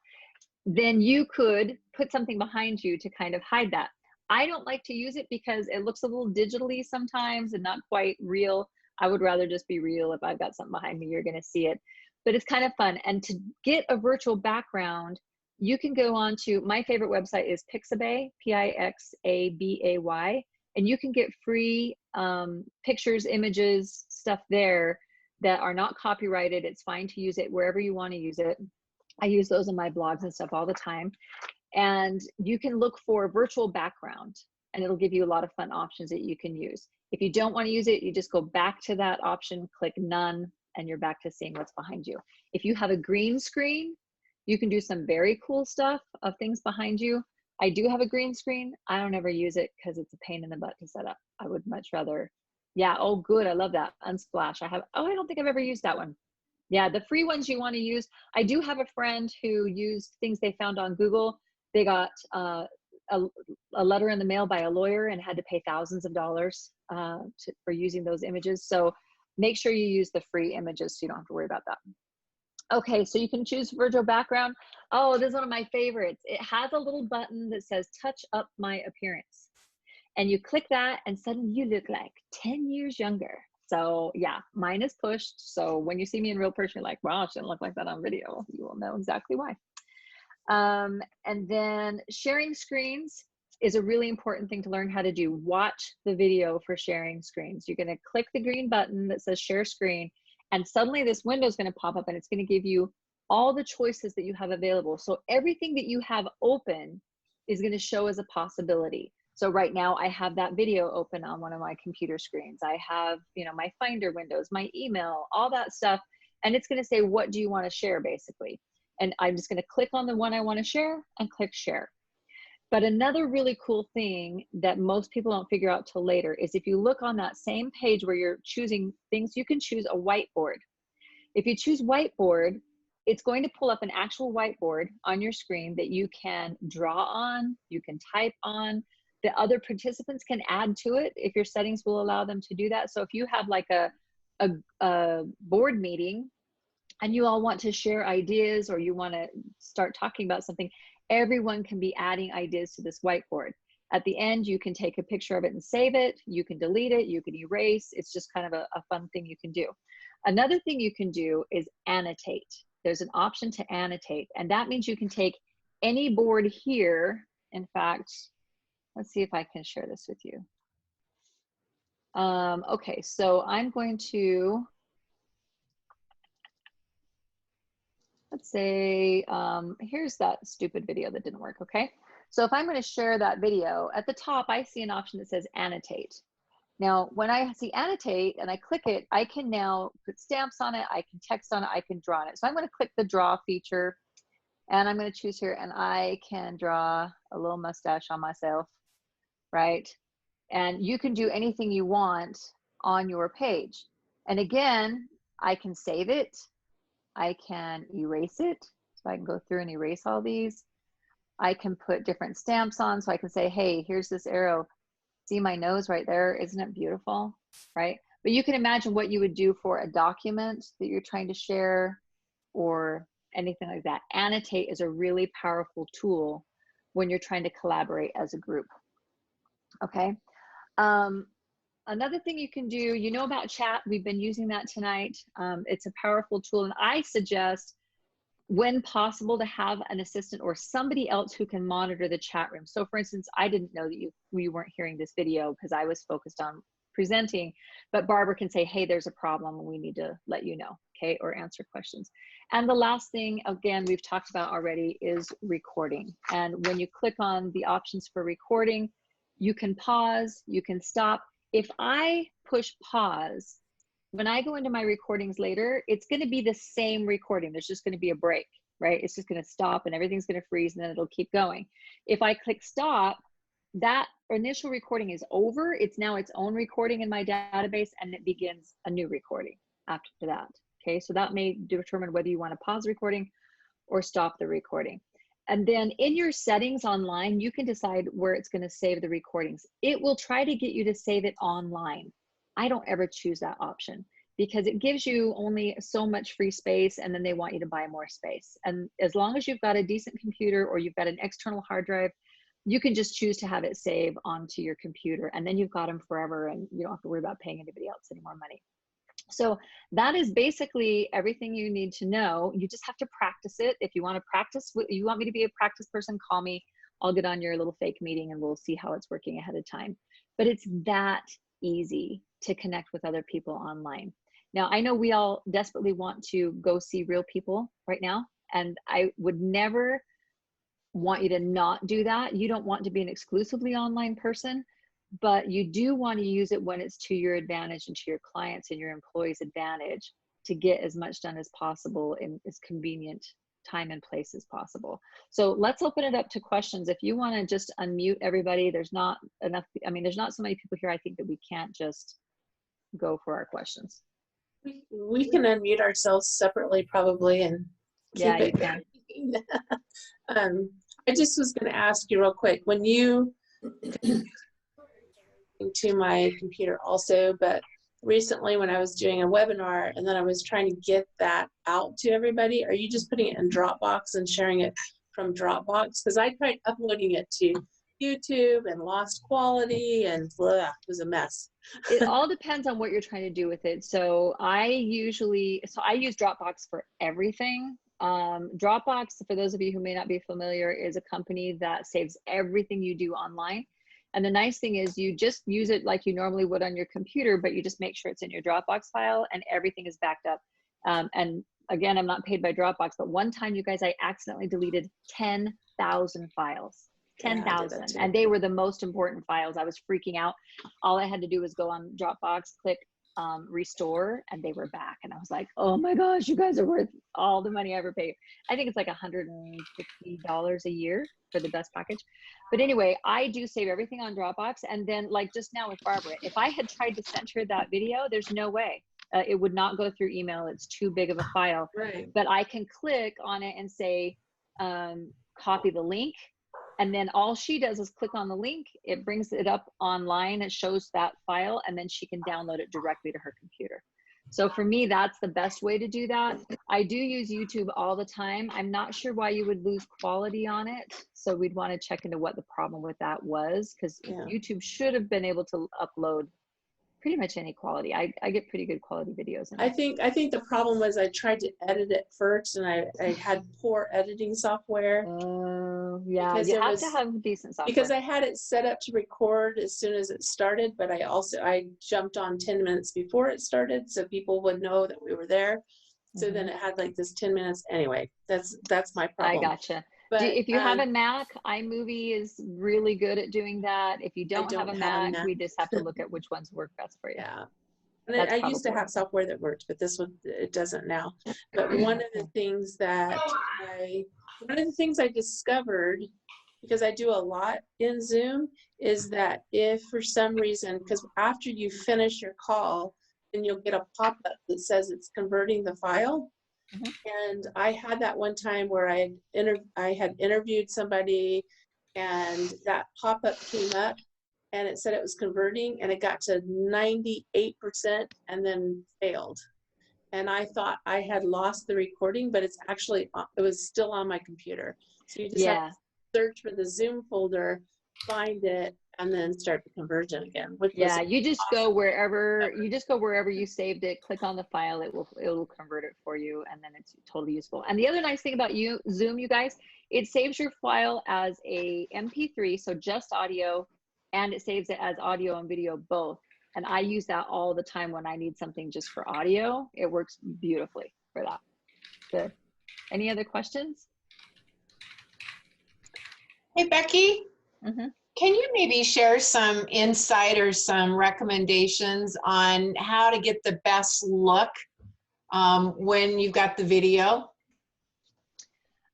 then you could put something behind you to kind of hide that. I don't like to use it because it looks a little digitally sometimes and not quite real. I would rather just be real. If I've got something behind me, you're going to see it, but it's kind of fun. And to get a virtual background, you can go on to, my favorite website is Pixabay, Pixabay, and you can get free pictures, images, stuff there that are not copyrighted. It's fine to use it wherever you want to use it. I use those in my blogs and stuff all the time. And you can look for virtual background and it'll give you a lot of fun options that you can use. If you don't want to use it, you just go back to that option, click none, and you're back to seeing what's behind you. If you have a green screen, you can do some very cool stuff of things behind you. I do have a green screen. I don't ever use it because it's a pain in the butt to set up. I would much rather, yeah, oh good, I love that, Unsplash. I don't think I've ever used that one. Yeah, the free ones you want to use. I do have a friend who used things they found on Google. They got a letter in the mail by a lawyer and had to pay thousands of dollars for using those images. So make sure you use the free images so you don't have to worry about that. Okay, so you can choose virtual background. Oh, this is one of my favorites. It has a little button that says touch up my appearance. And you click that and suddenly you look like 10 years younger. So yeah, mine is pushed. So when you see me in real person, you're like, wow, I shouldn't look like that on video. You will know exactly why. And then sharing screens is a really important thing to learn how to do. Watch the video for sharing screens. You're going to click the green button that says share screen, and suddenly this window is going to pop up and it's going to give you all the choices that you have available. So everything that you have open is going to show as a possibility. So right now I have that video open on one of my computer screens. I have, you know, my Finder windows, my email, all that stuff. And it's going to say, what do you want to share basically? And I'm just going to click on the one I want to share and click share. But another really cool thing that most people don't figure out till later is if you look on that same page where you're choosing things, you can choose a whiteboard. If you choose whiteboard, it's going to pull up an actual whiteboard on your screen that you can draw on, you can type on. The other participants can add to it if your settings will allow them to do that. So if you have like a board meeting and you all want to share ideas or you want to start talking about something, everyone can be adding ideas to this whiteboard. At the end, you can take a picture of it and save it. You can delete it, you can erase. It's just kind of a fun thing you can do. Another thing you can do is annotate. There's an option to annotate, and that means you can take any board here. In fact, let's see if I can share this with you. Okay, so I'm going to, let's say, here's that stupid video that didn't work, okay? So if I'm going to share that video, at the top, I see an option that says annotate. Now, when I see annotate and I click it, I can now put stamps on it, I can text on it, I can draw on it. So I'm going to click the draw feature and I'm going to choose here and I can draw a little mustache on myself, right? And you can do anything you want on your page. And again, I can save it. I can erase it. So I can go through and erase all these. I can put different stamps on. So I can say, hey, here's this arrow. See my nose right there? Isn't it beautiful, right? But you can imagine what you would do for a document that you're trying to share or anything like that. Annotate is a really powerful tool when you're trying to collaborate as a group, okay? Another thing you can do, you know about chat, we've been using that tonight. It's a powerful tool, and I suggest when possible to have an assistant or somebody else who can monitor the chat room. So for instance, I didn't know that you weren't hearing this video because I was focused on presenting, but Barbara can say, hey, there's a problem and we need to let you know, okay, or answer questions. And the last thing, again, we've talked about already is recording. And when you click on the options for recording, you can pause, you can stop. If I push pause, when I go into my recordings later, it's going to be the same recording. There's just going to be a break, right? It's just going to stop and everything's going to freeze and then it'll keep going. If I click stop, that initial recording is over. It's now its own recording in my database and it begins a new recording. after that. Okay, so that may determine whether you want to pause the recording or stop the recording. And then in your settings online, you can decide where it's going to save the recordings. It will try to get you to save it online. I don't ever choose that option because it gives you only so much free space, and then they want you to buy more space. And as long as you've got a decent computer or you've got an external hard drive, you can just choose to have it save onto your computer, and then you've got them forever, and you don't have to worry about paying anybody else any more money. So that is basically everything you need to know. You just have to practice it. If you want to practice, you want me to be a practice person, call me. I'll get on your little fake meeting and we'll see how it's working ahead of time. But it's that easy to connect with other people online. Now, I know we all desperately want to go see real people right now, and I would never want you to not do that. You don't want to be an exclusively online person, but you do want to use it when it's to your advantage and to your clients and your employees' advantage to get as much done as possible in as convenient time and place as possible. So let's open it up to questions. If you want to just unmute everybody, there's not enough, I mean, there's not so many people here, I think, that we can't just go for our questions. We can unmute ourselves separately probably and keep Yeah, it. you can. I just was going to ask you real quick, when you to my computer also, but recently when I was doing a webinar and then I was trying to get that out to everybody, are you just putting it in Dropbox and sharing it from Dropbox? Because I tried uploading it to YouTube and lost quality and blah, it was a mess. It all depends on what you're trying to do with it. So I use Dropbox for everything. Dropbox, for those of you who may not be familiar, is a company that saves everything you do online. And the nice thing is you just use it like you normally would on your computer, but you just make sure it's in your Dropbox file and everything is backed up. And again, I'm not paid by Dropbox, but one time, you guys, I accidentally deleted 10,000 files. 10,000, and they were the most important files. I was freaking out. All I had to do was go on Dropbox, click restore, and they were back. And I was like, oh my gosh, you guys are worth all the money I ever paid. I think it's like $150 a year for the best package. But anyway, I do save everything on Dropbox. And then, like just now with Barbara, if I had tried to send her that video, there's no way. It would not go through email. It's too big of a file. Right. But I can click on it and say, copy the link. And then all she does is click on the link. It brings it up online. It shows that file, and then she can download it directly to her computer. So for me, that's the best way to do that. I do use YouTube all the time. I'm not sure why you would lose quality on it. So we'd want to check into what the problem with that was, because YouTube should have been able to upload pretty much any quality. I get pretty good quality videos. I think the problem was I tried to edit it first, and I had poor editing software. Yeah, because you have to have decent software. Because I had it set up to record as soon as it started, but I jumped on 10 minutes before it started so people would know that we were there. So then it had like this 10 minutes. Anyway, that's my problem. I gotcha. But if you have a Mac, iMovie is really good at doing that. If you don't have a Mac, we just have to look at which ones work best for you. Yeah. And I used to have software that worked, but this one, it doesn't now. But one of the things I discovered, because I do a lot in Zoom, is that if for some reason, because after you finish your call, then you'll get a pop-up that says it's converting the file. And I had that one time where I had interviewed somebody, and that pop-up came up and it said it was converting, and it got to 98% and then failed. And I thought I had lost the recording, but it was still on my computer. So you just have to search for the Zoom folder, find it, and then start the conversion again. You just go wherever you saved it, click on the file, it will convert it for you, and then it's totally useful. And the other nice thing about Zoom, you guys, it saves your file as a MP3, so just audio, and it saves it as audio and video both. And I use that all the time when I need something just for audio. It works beautifully for that. Good. Any other questions? Hey, Becky. Can you maybe share some insight or some recommendations on how to get the best look when you've got the video?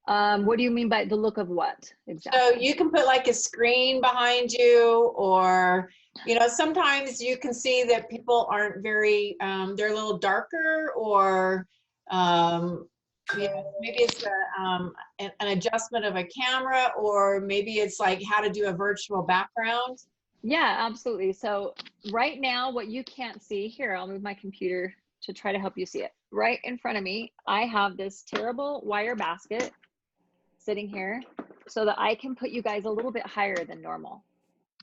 What do you mean by the look of what exactly? So you can put like a screen behind you, or, you know, sometimes you can see that people aren't very, they're a little darker, or you know, maybe it's an adjustment of a camera, or maybe it's like how to do a virtual background. Yeah, absolutely. So right now, what you can't see here, I'll move my computer to try to help you see it. Right in front of me, I have this terrible wire basket sitting here so that I can put you guys a little bit higher than normal.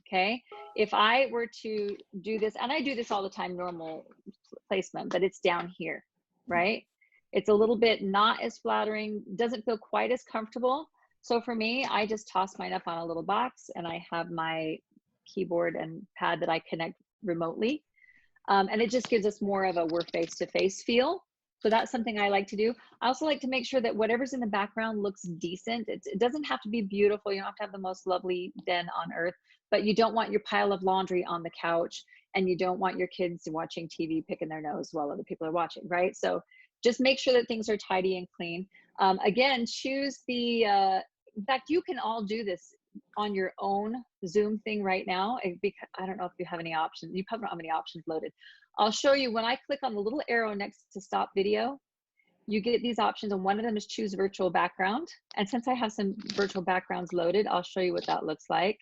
Okay. If I were to do this, and I do this all the time, normal placement, but it's down here, right? It's a little bit not as flattering, doesn't feel quite as comfortable. So for me, I just toss mine up on a little box, and I have my keyboard and pad that I connect remotely. And it just gives us more of a we're face-to-face feel. So that's something I like to do. I also like to make sure that whatever's in the background looks decent. It doesn't have to be beautiful. You don't have to have the most lovely den on earth, but you don't want your pile of laundry on the couch, and you don't want your kids watching TV picking their nose while other people are watching, right? So just make sure that things are tidy and clean. Again, choose the, in fact, you can all do this on your own Zoom thing right now. Because I don't know if you have any options. You probably don't have any options loaded. I'll show you when I click on the little arrow next to stop video, you get these options, and one of them is choose virtual background. And since I have some virtual backgrounds loaded, I'll show you what that looks like.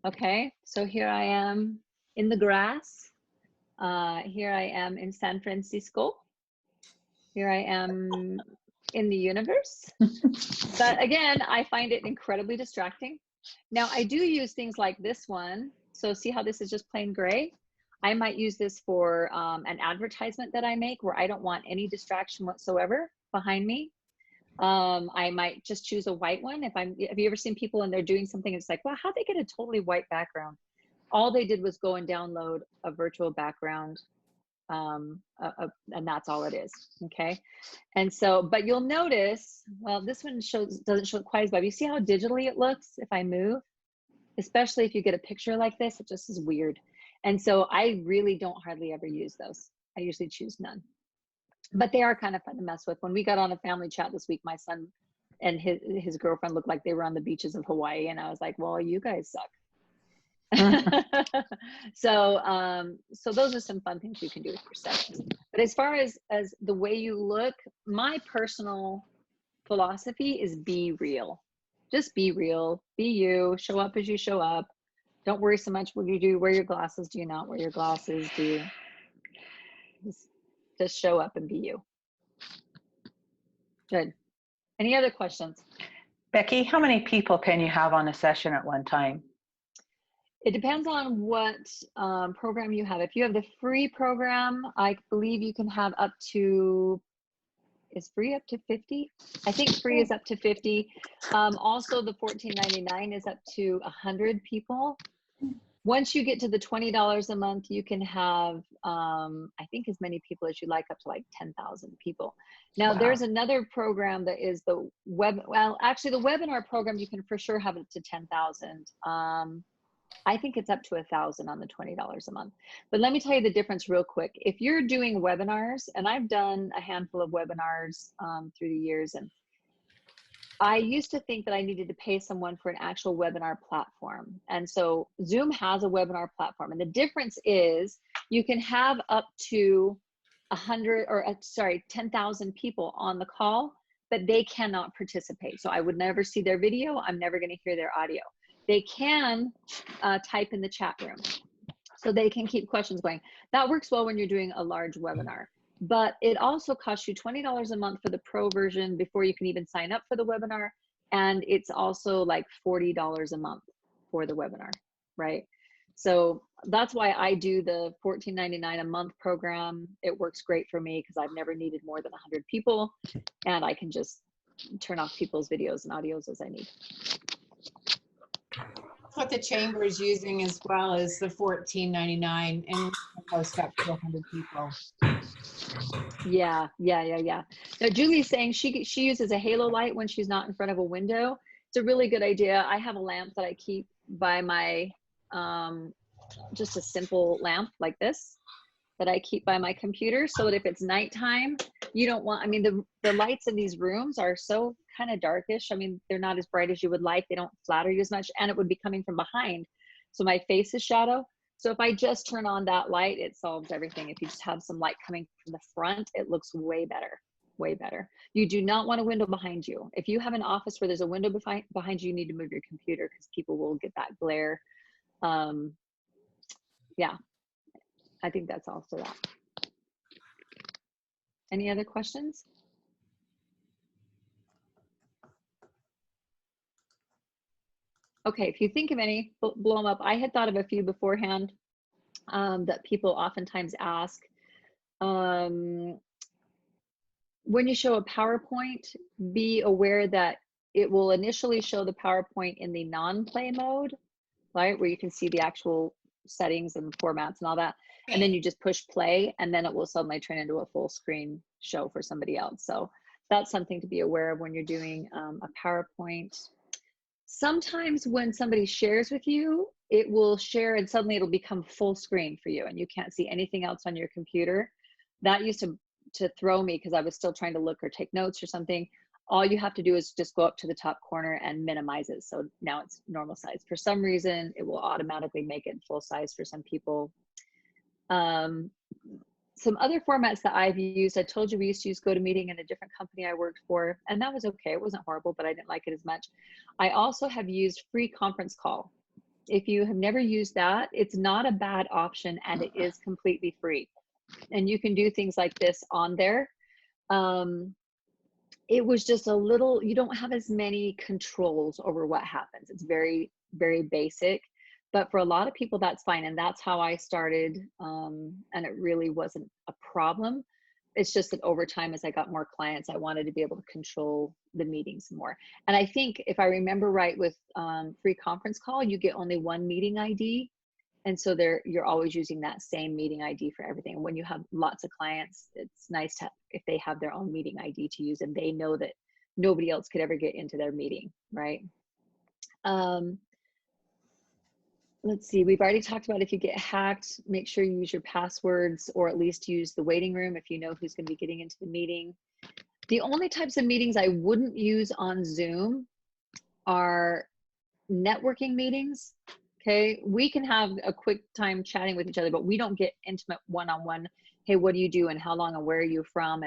Okay, so here I am in the grass. Here I am in San Francisco. Here I am in the universe. But again, I find it incredibly distracting. Now I do use things like this one. So see how this is just plain gray? I might use this for an advertisement that I make where I don't want any distraction whatsoever behind me. I might just choose a white one. Have you ever seen people and they're doing something, it's like, wow, how'd they get a totally white background? All they did was go and download a virtual background, and that's all it is. Okay. And so, but you'll notice, well, this one doesn't show quite as bad. You see how digitally it looks if I move, especially if you get a picture like this, it just is weird. And so I really don't hardly ever use those. I usually choose none, but they are kind of fun to mess with. When we got on a family chat this week, my son and his girlfriend looked like they were on the beaches of Hawaii. And I was like, well, you guys suck. So those are some fun things you can do with your sessions. But as far as the way you look, my personal philosophy is be real. Just be real, be you, show up as you show up. Don't worry so much what you do, wear your glasses, do you not wear your glasses, do you just show up and be you. Good. Any other questions? Becky, how many people can you have on a session at one time? It depends on what program you have. If you have the free program, I believe you can have up to, is free up to 50? I think free is up to 50. Also, the $14.99 is up to 100 people. Once you get to the $20 a month, you can have, I think, as many people as you like, up to like 10,000 people. Now, Wow. There's another program that is the actually the webinar program, you can for sure have it to 10,000. I think it's up to 1,000 on the $20 a month. But let me tell you the difference real quick. If you're doing webinars, and I've done a handful of webinars through the years, and I used to think that I needed to pay someone for an actual webinar platform. And so Zoom has a webinar platform. And the difference is you can have up to 10,000 people on the call, but they cannot participate. So I would never see their video. I'm never going to hear their audio. They can type in the chat room, so they can keep questions going. That works well when you're doing a large webinar, but it also costs you $20 a month for the pro version before you can even sign up for the webinar. And it's also like $40 a month for the webinar, right? So that's why I do the $14.99 a month program. It works great for me because I've never needed more than 100 people, and I can just turn off people's videos and audios as I need. What the chamber is using as well as the $14.99, and post up to 100 people. Yeah. Now Julie's saying she uses a halo light when she's not in front of a window. It's a really good idea. I have a lamp that I keep by my, just a simple lamp like this that I keep by my computer, so that if it's nighttime, you don't want, I mean, the lights in these rooms are so kind of darkish. I mean, they're not as bright as you would like. They don't flatter you as much, and it would be coming from behind. So my face is shadow. So if I just turn on that light, it solves everything. If you just have some light coming from the front, it looks way better, way better. You do not want a window behind you. If you have an office where there's a window behind you, you need to move your computer because people will get that glare. Yeah, I think that's also that. Any other questions? Okay, if you think of any, blow them up. I had thought of a few beforehand that people oftentimes ask. When you show a PowerPoint, be aware that it will initially show the PowerPoint in the non-play mode, right? Where you can see the actual settings and formats and all that. And then you just push play, and then it will suddenly turn into a full screen show for somebody else. So that's something to be aware of when you're doing a PowerPoint. Sometimes when somebody shares with you, it will share and suddenly it'll become full screen for you and you can't see anything else on your computer. That used to throw me because I was still trying to look or take notes or something. All you have to do is just go up to the top corner and minimize it. So now it's normal size. For some reason, it will automatically make it full size for some people. Some other formats that I've used, I told you we used to use GoToMeeting in a different company I worked for, and that was okay. It wasn't horrible, but I didn't like it as much. I also have used Free Conference Call. If you have never used that, it's not a bad option and it is completely free. And you can do things like this on there. It was just a little, you don't have as many controls over what happens. It's very, very basic. But for a lot of people, that's fine. And that's how I started. And it really wasn't a problem. It's just that over time, as I got more clients, I wanted to be able to control the meetings more. And I think if I remember right with Free Conference Call, you get only one meeting ID. And so you're always using that same meeting ID for everything. And when you have lots of clients, it's nice to, if they have their own meeting ID to use and they know that nobody else could ever get into their meeting, right? Let's see, we've already talked about if you get hacked, make sure you use your passwords or at least use the waiting room if you know who's going to be getting into the meeting. The only types of meetings I wouldn't use on Zoom are networking meetings. Okay, we can have a quick time chatting with each other, but we don't get intimate one-on-one. Hey, what do you do and how long and where are you from?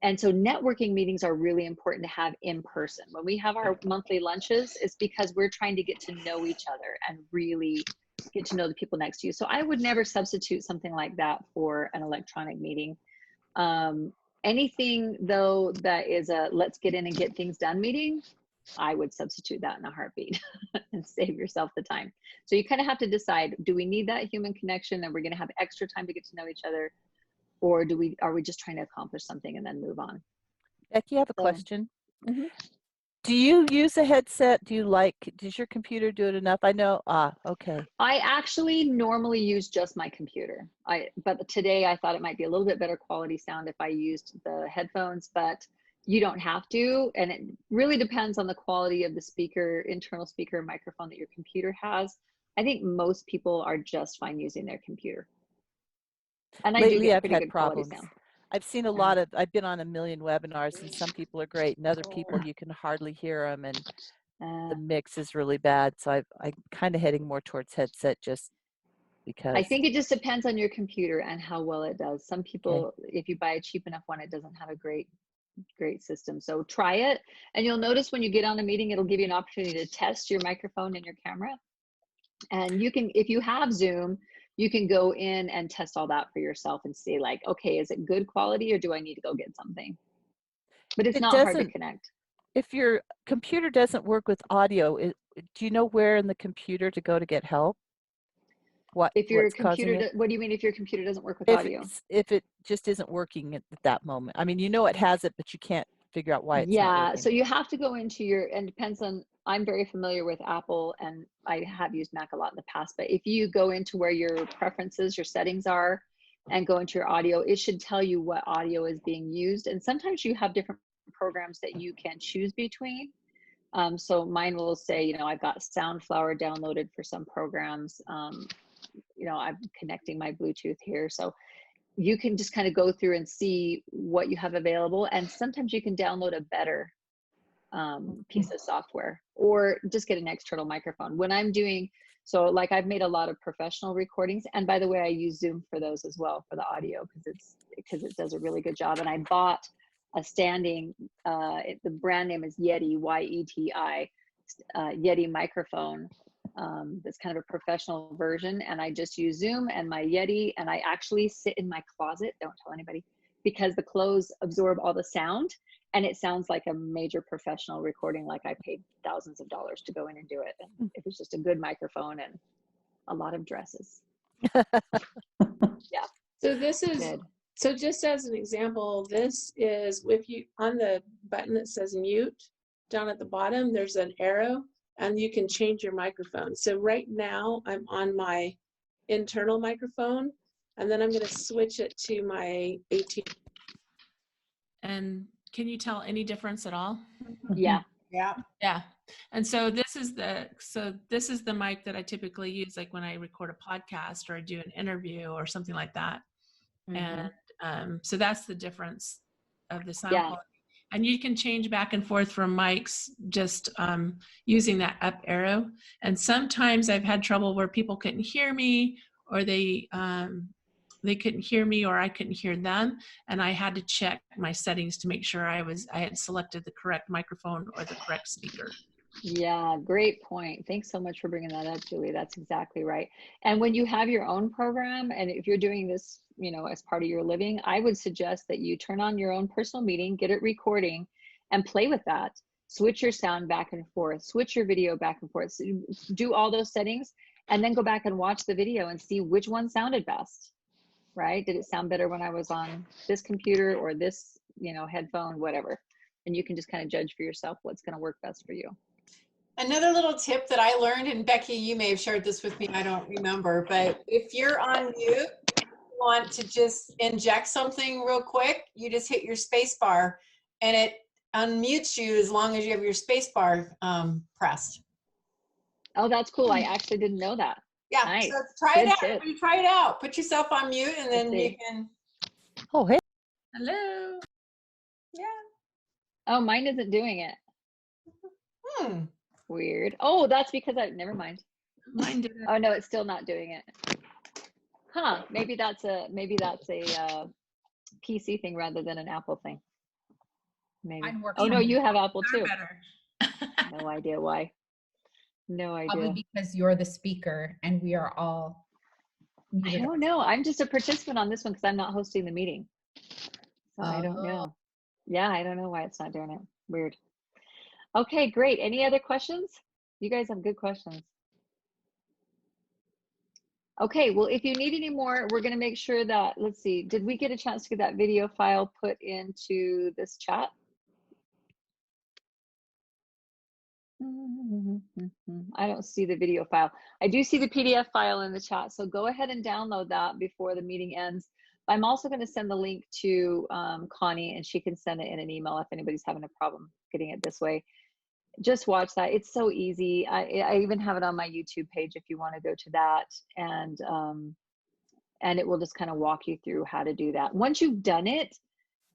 And so networking meetings are really important to have in person. When we have our monthly lunches, it's because we're trying to get to know each other and really get to know the people next to you. So I would never substitute something like that for an electronic meeting. Anything though that is a let's get in and get things done meeting, I would substitute that in a heartbeat and save yourself the time. So you kind of have to decide, do we need that human connection and we're going to have extra time to get to know each other? Or are we just trying to accomplish something and then move on? Becky, I have a question. Do you use a headset? Does your computer do it enough? I know, okay. I actually normally use just my computer. But today I thought it might be a little bit better quality sound if I used the headphones, but you don't have to. And it really depends on the quality of the speaker, internal speaker microphone that your computer has. I think most people are just fine using their computer. And I do get pretty good quality sound. I've seen a lot of, I've been on a million webinars and some people are great and other people you can hardly hear them and the mix is really bad. So I'm kind of heading more towards headset just because. I think it just depends on your computer and how well it does. Some people, if you buy a cheap enough one, it doesn't have a great system. So try it. And you'll notice when you get on a meeting, it'll give you an opportunity to test your microphone and your camera. And you can, if you have Zoom, you can go in and test all that for yourself and see like, okay, is it good quality or do I need to go get something? But it's not hard to connect. If your computer doesn't work with audio, do you know where in the computer to go to get help? If your computer, what do you mean if your computer doesn't work with audio? If it just isn't working at that moment. I mean, you know it has it, but you can't figure out why it's not working. So you have to go into and depends on, I'm very familiar with Apple and I have used Mac a lot in the past, but if you go into where your preferences, your settings are and go into your audio, it should tell you what audio is being used. And sometimes you have different programs that you can choose between. So mine will say, you know, I've got Soundflower downloaded for some programs. You know, I'm connecting my Bluetooth here. So you can just kind of go through and see what you have available. And sometimes you can download a better piece of software, or just get an external microphone. When I'm doing, so like I've made a lot of professional recordings, and by the way, I use Zoom for those as well, for the audio, because it does a really good job. And I bought a standing, the brand name is Yeti, Y-E-T-I, Yeti microphone. That's kind of a professional version, and I just use Zoom and my Yeti, and I actually sit in my closet, don't tell anybody, because the clothes absorb all the sound, and it sounds like a major professional recording, like I paid thousands of dollars to go in and do it. And it was just a good microphone and a lot of dresses. Yeah. So this is, Good. so just as an example, this is, if you, on the button that says mute, down at the bottom, there's an arrow, and you can change your microphone. So right now I'm on my internal microphone, and then I'm going to switch it to my AT. And can you tell any difference at all? Yeah. Yeah. Yeah. And so this is the mic that I typically use, like when I record a podcast or I do an interview or something like that. Mm-hmm. And so that's the difference of the sound Yeah. quality. And you can change back and forth from mics just using that up arrow. And sometimes I've had trouble where people couldn't hear me, or they couldn't hear me, or I couldn't hear them, and I had to check my settings to make sure I had selected the correct microphone or the correct speaker. Yeah, great point. Thanks so much for bringing that up, Julie. That's exactly right. And when you have your own program, and if you're doing this, as part of your living, I would suggest that you turn on your own personal meeting, get it recording, and play with that. Switch your sound back and forth, switch your video back and forth, do all those settings, and then go back and watch the video and see which one sounded best, right? Did it sound better when I was on this computer or this, headphone, whatever. And you can just kind of judge for yourself what's going to work best for you. Another little tip that I learned, and Becky, you may have shared this with me, I don't remember, but if you're on mute, you want to just inject something real quick, you just hit your space bar and it unmutes you as long as you have your space bar pressed. Oh, that's cool. I actually didn't know that. Yeah, Nice. so try Good it out. tip. You try it out. Put yourself on mute, and then you can. Oh, hey. Hello. Yeah. Oh, mine isn't doing it. Weird. Oh, that's because never mind. Mine did it. Oh no, it's still not doing it. Huh? Maybe that's a PC thing rather than an Apple thing. Maybe. Oh no, you have Apple too. Better. No idea why. No idea. Probably because you're the speaker and we are all I don't know. I'm just a participant on this one because I'm not hosting the meeting. So I don't Oh. know. Yeah, I don't know why it's not doing it. Weird. Okay, great. Any other questions? You guys have good questions. Okay, well, if you need any more, we're going to make sure that, let's see, did we get a chance to get that video file put into this chat? I don't see the video file. I do see the PDF file in the chat, so go ahead and download that before the meeting ends. I'm also going to send the link to Connie, and she can send it in an email if anybody's having a problem getting it this way. Just watch that. It's so easy. I even have it on my YouTube page if you want to go to that, and it will just kind of walk you through how to do that. Once you've done it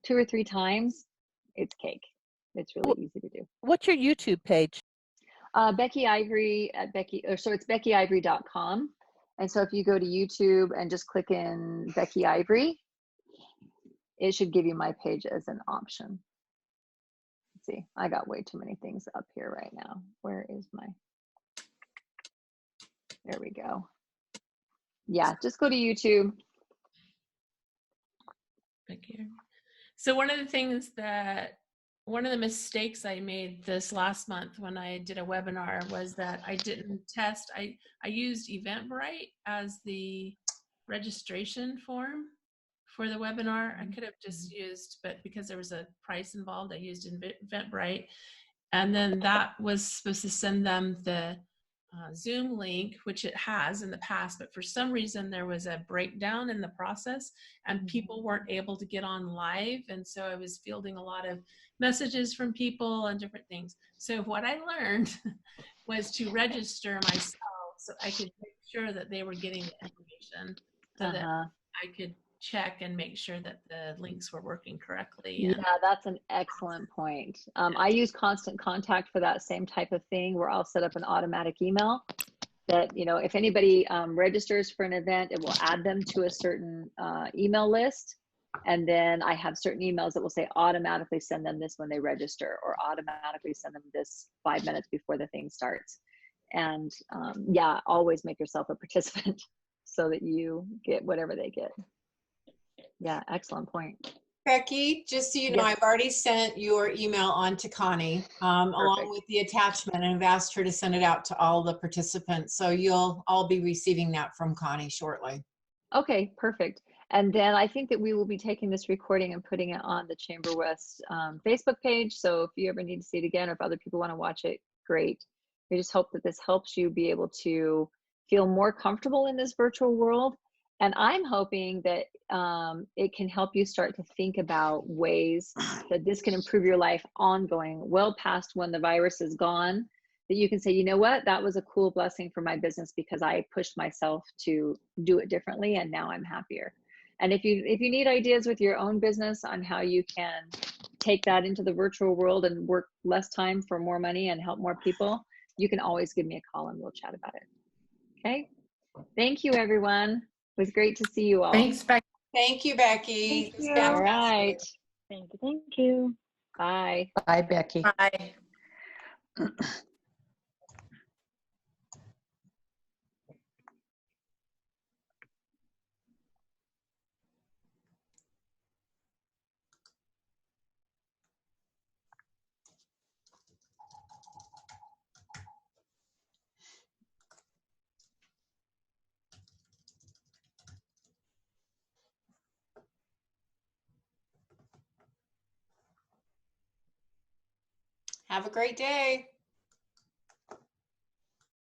2 or 3 times, it's cake. It's really easy to do. What's your YouTube page? Becky Ivory at so it's beckyivory.com. And so if you go to YouTube and just click in Becky Ivory, it should give you my page as an option. Let's see, I got way too many things up here right now. Where is my, there we go. Yeah, just go to YouTube. So one of the mistakes I made this last month when I did a webinar was that I didn't test. I used Eventbrite as the registration form for the webinar. I could have just used, but because there was a price involved, I used Eventbrite. And then that was supposed to send them the Zoom link, which it has in the past, but for some reason there was a breakdown in the process and people weren't able to get on live. And so I was fielding a lot of messages from people and different things. So what I learned was to register myself so I could make sure that they were getting the information so that I could check and make sure that the links were working correctly. Yeah, that's an excellent point. I use Constant Contact for that same type of thing, where I'll set up an automatic email that, you know, if anybody registers for an event, it will add them to a certain email list. And then I have certain emails that will say automatically send them this when they register, or automatically send them this 5 minutes before the thing starts. And yeah, always make yourself a participant so that you get whatever they get. Yeah, excellent point. Becky, just so you know, Yes. I've already sent your email on to Connie, along Perfect. with the attachment, and have asked her to send it out to all the participants. So you'll all be receiving that from Connie shortly. Okay, perfect. And then I think that we will be taking this recording and putting it on the Chamber West Facebook page. So if you ever need to see it again, or if other people want to watch it, great. We just hope that this helps you be able to feel more comfortable in this virtual world. And I'm hoping that it can help you start to think about ways that this can improve your life ongoing, well past when the virus is gone, that you can say, you know what, that was a cool blessing for my business because I pushed myself to do it differently, and now I'm happier. And if you need ideas with your own business on how you can take that into the virtual world and work less time for more money and help more people, you can always give me a call and we'll chat about it. Okay. Thank you, everyone. It was great to see you all. Thanks, Becky. Thank you, Becky. Thank It was you. All fantastic. right. Thank you. Thank you. Bye. Bye, Becky. Bye. Have a great day.